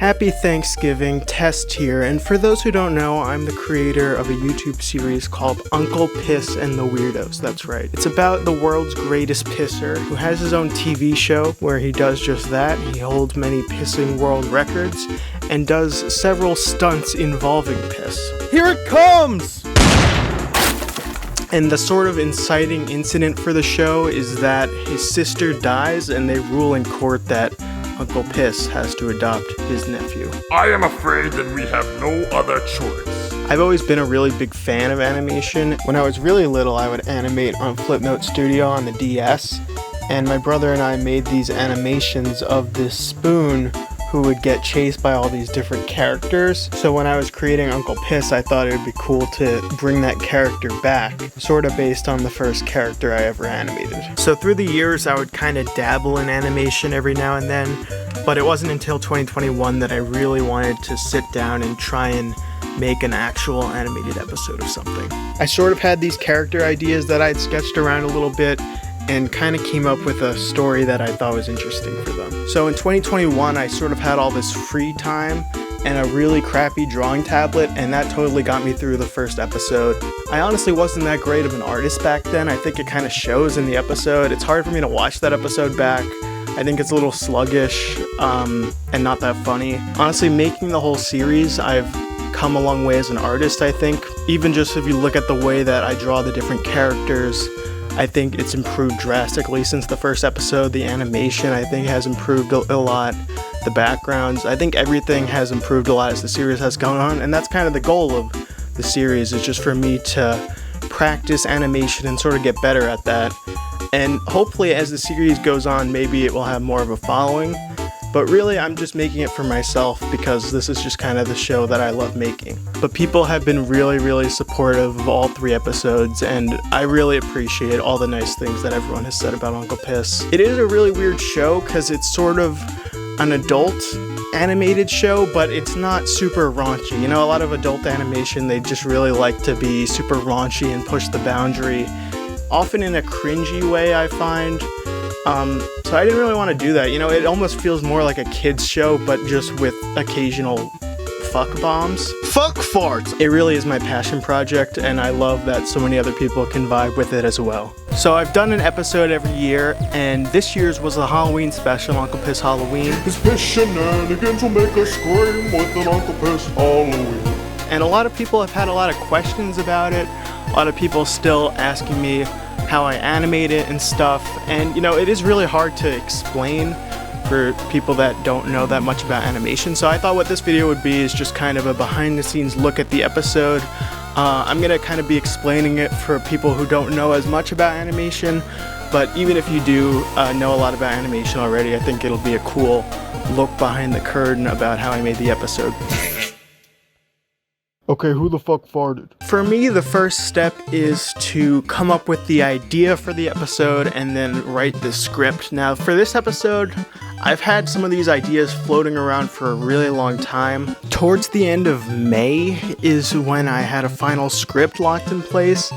Happy Thanksgiving, Test here, and for those who don't know, I'm the creator of a YouTube series called Uncle Piss and the Weirdos, that's right. It's about the world's greatest pisser, who has his own TV show where he does just that. He holds many pissing world records, and does several stunts involving piss. Here it comes! And the sort of inciting incident for the show is that his sister dies and they rule in court that Uncle Piss has to adopt his nephew. I am afraid that we have no other choice. I've always been a really big fan of animation. When I was really little, I would animate on Flipnote Studio on the DS, and my brother and I made these animations of this spoon who would get chased by all these different characters. So when I was creating Uncle Piss, I thought it would be cool to bring that character back, sort of based on the first character I ever animated. So through the years, I would kind of dabble in animation every now and then, but it wasn't until 2021 that I really wanted to sit down and try and make an actual animated episode of something. I sort of had these character ideas that I'd sketched around a little bit, and kind of came up with a story that I thought was interesting for them. So in 2021, I sort of had all this free time and a really crappy drawing tablet, and that totally got me through the first episode. I honestly wasn't that great of an artist back then. I think it kind of shows in the episode. It's hard for me to watch that episode back. I think it's a little sluggish and not that funny. Honestly, making the whole series, I've come a long way as an artist, I think. Even just if you look at the way that I draw the different characters, I think it's improved drastically since the first episode. The animation, I think, has improved a lot. The backgrounds, I think everything has improved a lot as the series has gone on, and that's kind of the goal of the series, is just for me to practice animation and sort of get better at that. And hopefully as the series goes on, maybe it will have more of a following. But really, I'm just making it for myself because this is just kind of the show that I love making. But people have been really, really supportive of all 3 episodes, and I really appreciate all the nice things that everyone has said about Uncle Piss. It is a really weird show because it's sort of an adult animated show, but it's not super raunchy. You know, a lot of adult animation, they just really like to be super raunchy and push the boundary, often in a cringy way, I find. So I didn't really want to do that. You know, it almost feels more like a kid's show, but just with occasional fuck bombs. Fuck farts! It really is my passion project, and I love that so many other people can vibe with it as well. So I've done an episode every year, and this year's was the Halloween special, Uncle Piss Halloween. His piss shenanigans will make us scream with an Uncle Piss Halloween. And a lot of people have had a lot of questions about it. A lot of people still asking me how I animate it and stuff, and you know, it is really hard to explain for people that don't know that much about animation. So I thought what this video would be is just kind of a behind the scenes look at the episode. I'm gonna kind of be explaining it for people who don't know as much about animation, but even if you do know a lot about animation already, I think it'll be a cool look behind the curtain about how I made the episode. Okay, who the fuck farted? For me, the first step is to come up with the idea for the episode and then write the script. Now, for this episode, I've had some of these ideas floating around for a really long time. Towards the end of May is when I had a final script locked in place,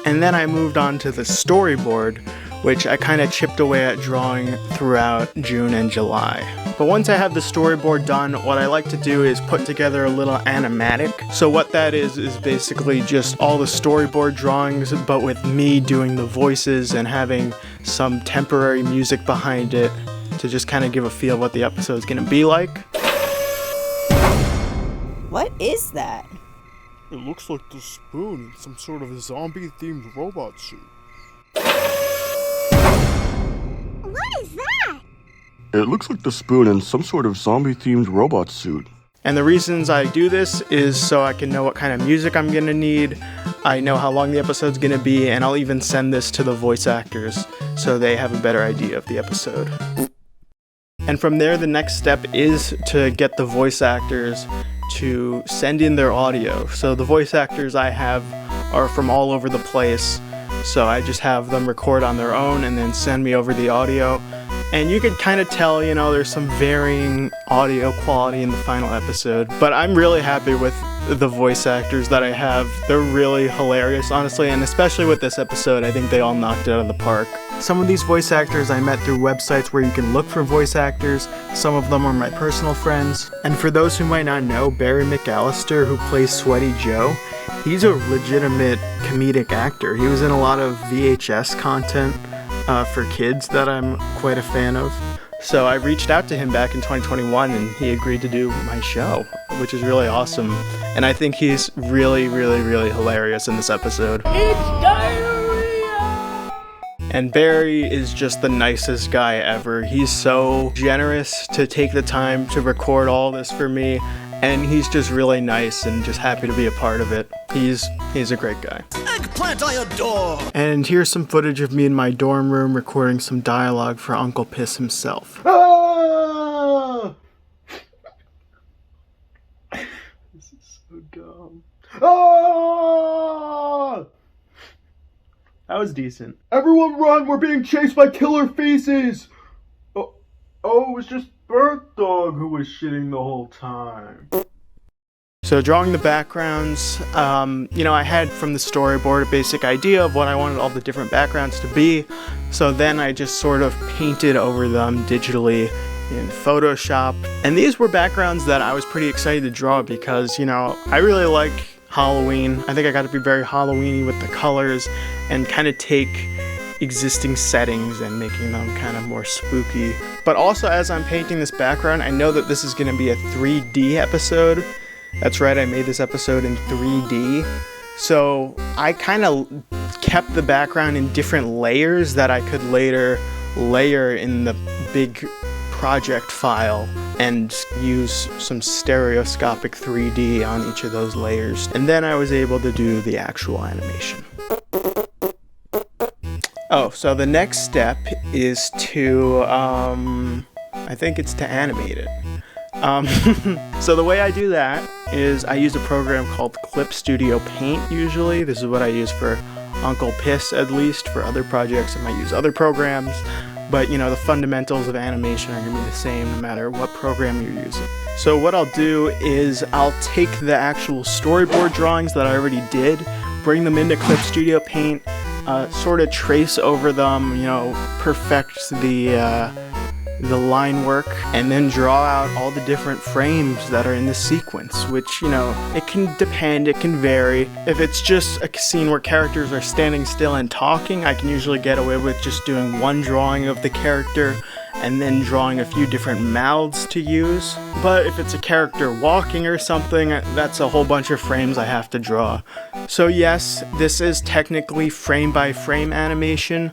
and then I moved on to the storyboard, which I kind of chipped away at drawing throughout June and July. But once I have the storyboard done, what I like to do is put together a little animatic. So what that is basically just all the storyboard drawings, but with me doing the voices and having some temporary music behind it to just kind of give a feel of what the episode's gonna be like. What is that? It looks like the spoon in some sort of zombie-themed robot suit. What is that? It looks like the spoon in some sort of zombie-themed robot suit. And the reasons I do this is so I can know what kind of music I'm gonna need, I know how long the episode's gonna be, and I'll even send this to the voice actors so they have a better idea of the episode. And from there, the next step is to get the voice actors to send in their audio. So the voice actors I have are from all over the place, so I just have them record on their own and then send me over the audio. And you could kind of tell, you know, there's some varying audio quality in the final episode, but I'm really happy with the voice actors that I have. They're really hilarious, honestly, and especially with this episode, I think they all knocked it out of the park. Some of these voice actors I met through websites where you can look for voice actors. Some of them are my personal friends. And for those who might not know, Barry McAllister, who plays Sweaty Joe, he's a legitimate comedic actor. He was in a lot of VHS content for kids that I'm quite a fan of. So I reached out to him back in 2021 and he agreed to do my show, which is really awesome. And I think he's really, really, really hilarious in this episode. It's diarrhea! And Barry is just the nicest guy ever. He's so generous to take the time to record all this for me. And he's just really nice and just happy to be a part of it. He's a great guy. Eggplant I adore! And here's some footage of me in my dorm room recording some dialogue for Uncle Piss himself. Ah! This is so dumb. Ah! That was decent. Everyone run! We're being chased by killer feces! Oh, it was just Bird Dog who was shitting the whole time. So drawing the backgrounds, I had from the storyboard a basic idea of what I wanted all the different backgrounds to be. So then I just sort of painted over them digitally in Photoshop. And these were backgrounds that I was pretty excited to draw because, I really like Halloween. I think I got to be very Halloween-y with the colors and kind of take existing settings and making them kind of more spooky. But also as I'm painting this background, I know that this is going to be a 3D episode. That's right, I made this episode in 3D. So I kind of kept the background in different layers that I could later layer in the big project file and use some stereoscopic 3D on each of those layers. And then I was able to do the actual animation. Oh, so the next step is to, I think it's to animate it. So the way I do that is I use a program called Clip Studio Paint usually. This is what I use for Uncle Piss at least. For other projects I might use other programs. But the fundamentals of animation are going to be the same no matter what program you're using. So what I'll do is I'll take the actual storyboard drawings that I already did, bring them into Clip Studio Paint, sort of trace over them, perfect the line work, and then draw out all the different frames that are in the sequence, which, it can depend, it can vary. If it's just a scene where characters are standing still and talking, I can usually get away with just doing one drawing of the character and then drawing a few different mouths to use. But if it's a character walking or something, that's a whole bunch of frames I have to draw. So yes, this is technically frame by frame animation,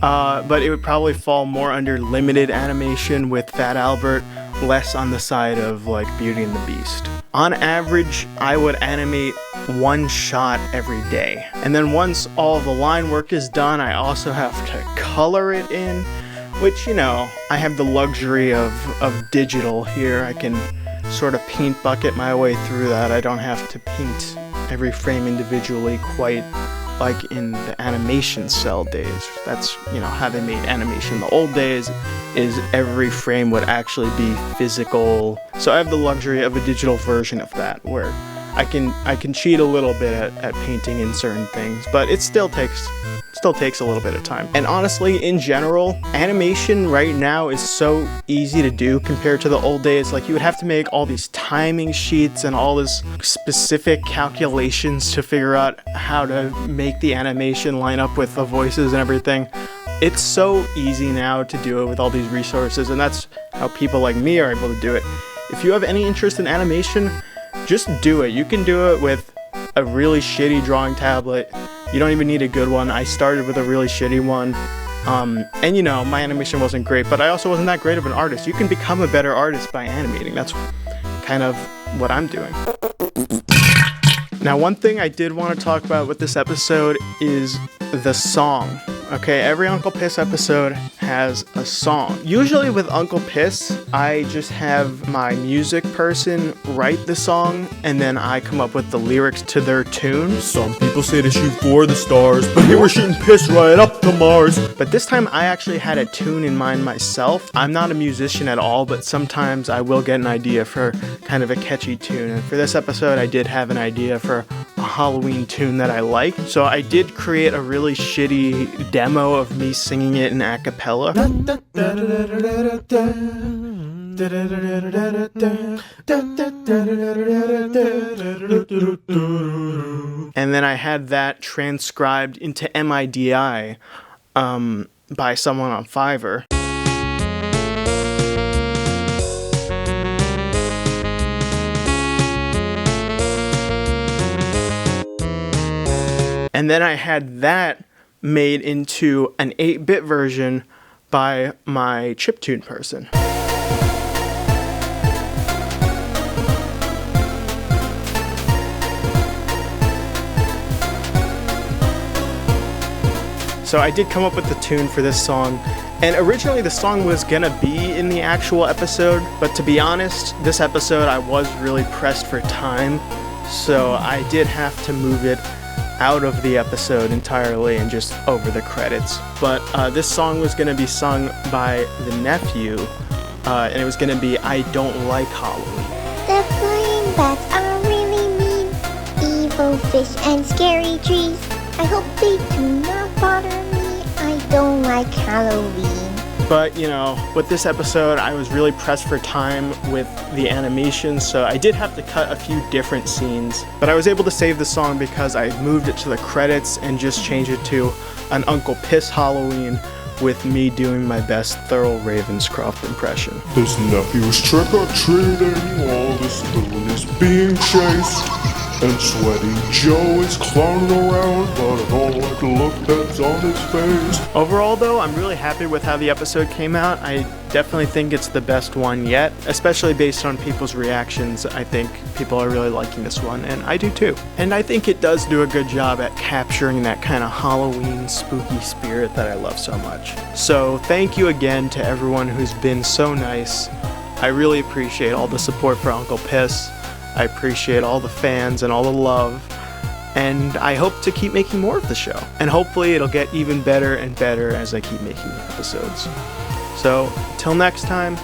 but it would probably fall more under limited animation with Fat Albert, less on the side of like Beauty and the Beast. On average, I would animate one shot every day. And then once all the line work is done, I also have to color it in, which, I have the luxury of digital here. I can sort of paint bucket my way through that. I don't have to paint every frame individually quite like in the animation cell days. That's, how they made animation the old days, is every frame would actually be physical. So I have the luxury of a digital version of that where I can cheat a little bit at painting in certain things, but it still takes a little bit of time. And honestly, in general, animation right now is so easy to do compared to the old days. Like, you would have to make all these timing sheets and all this specific calculations to figure out how to make the animation line up with the voices and everything. It's so easy now to do it with all these resources, and that's how people like me are able to do it. If you have any interest in animation, just do it. You can do it with a really shitty drawing tablet. You don't even need a good one. I started with a really shitty one. And my animation wasn't great, but I also wasn't that great of an artist. You can become a better artist by animating. That's kind of what I'm doing. Now, one thing I did want to talk about with this episode is the song. Okay, every Uncle Piss episode has a song. Usually with Uncle Piss, I just have my music person write the song, and then I come up with the lyrics to their tune. Some people say to shoot for the stars, but here we're shooting piss right up to Mars. But this time I actually had a tune in mind myself. I'm not a musician at all, but sometimes I will get an idea for kind of a catchy tune. And for this episode, I did have an idea for a Halloween tune that I like. So I did create a really shitty demo of me singing it in a cappella. And then I had that transcribed into MIDI by someone on Fiverr. And then I had that made into an 8-bit version by my chiptune person. So I did come up with the tune for this song, and originally the song was gonna be in the actual episode, but to be honest, this episode I was really pressed for time, so I did have to move it out of the episode entirely and just over the credits. But this song was gonna be sung by the nephew, and it was gonna be I Don't Like Halloween. The flying bats are really mean. Evil fish and scary trees. I hope they do not bother me. I don't like Halloween. But, you know, with this episode, I was really pressed for time with the animation, so I did have to cut a few different scenes. But I was able to save the song because I moved it to the credits and just changed it to an Uncle Piss Halloween with me doing my best Thurl Ravenscroft impression. This nephew's trick-or-treating while the spoon is being chased. And Sweaty Joe is clowning around, but I don't like the look that's on his face. Overall though, I'm really happy with how the episode came out. I definitely think it's the best one yet, especially based on people's reactions. I think people are really liking this one, and I do too. And I think it does do a good job at capturing that kind of Halloween spooky spirit that I love so much. So thank you again to everyone who's been so nice. I really appreciate all the support for Uncle Piss. I appreciate all the fans and all the love, and I hope to keep making more of the show. And hopefully it'll get even better and better as I keep making episodes. So, till next time,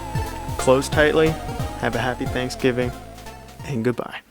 close tightly, have a happy Thanksgiving, and goodbye.